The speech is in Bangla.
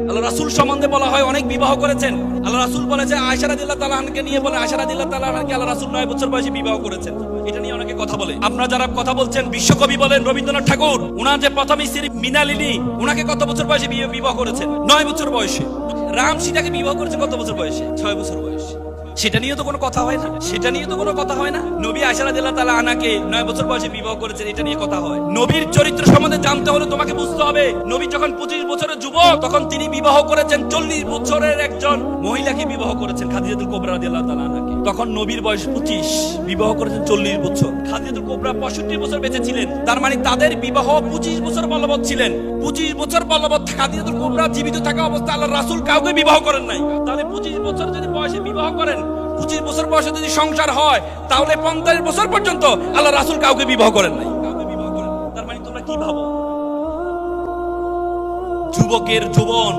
আল্লাহ রাসূল সম্বন্ধে বলা হয় অনেক বিবাহ করেছেন। আল্লাহ রাসূল বলে যে আয়েশা রাদিয়াল্লাহু তাআলা আনহাকে নিয়ে বলে, আয়েশা রাদিয়াল্লাহু তাআলা আনহাকে আল্লাহ রাসূল 9 বছর বয়সে বিবাহ করেছেন। এটা নিয়ে অনেকে কথা বলে। আপনারা যারা কথা বলছেন, বিশ্বকবি বলেন রবীন্দ্রনাথ ঠাকুর, উনার যে প্রথম স্ত্রী মৃণালিনী, উনাকে কত বছর বয়সে বিবাহ করেছেন? 9 বছর বয়সে। রাম সীতাকে বিবাহ করেছে কত বছর বয়সে? 6 বছর বয়সে। সেটা নিয়ে তো কোনো কথা হয় না, সেটা নিয়ে তো কোনো কথা হয় না। নবী আয়েশা রাদিয়াল্লাহু তাআলা আনহাকে 9 বছর বয়সে বিবাহ করেছেন, এটা নিয়ে কথা হয়। নবীর চরিত্র সম্বন্ধে জানতে হলে তোমাকে বুঝতে হবে, নবী যখন 25 বছরের যুবক, তখন তিনি বিবাহ করেছেন 40 বছরের একজন মহিলাকে বিবাহ করেছেন, খাদিজাতুল কুবরা রাদিয়াল্লাহু তাআলা আনহাকে। তখন নবীর বয়স 25, বিবাহ করেছেন 40 বছর। খাদিজাতুল কুবরা 65 বছর বেঁচে ছিলেন, তার মানে তাদের বিবাহ 25 বছর বলবৎ ছিলেন। 25 বছর বলবৎ খাদিজাতুল কুবরা জীবিত থাকা অবস্থায় আল্লাহর রাসূল কাউকে বিবাহ করেন নাই। তাহলে 25 বছর যদি বয়সে বিবাহ করেন, 25 বছর বয়সে যদি সংসার হয়, তাহলে 50 বছর পর্যন্ত আল্লাহ রাসূল কাউকে বিবাহ করেন নাই। তার মানে তোমরা কি ভাবো? যুবকের যৌবন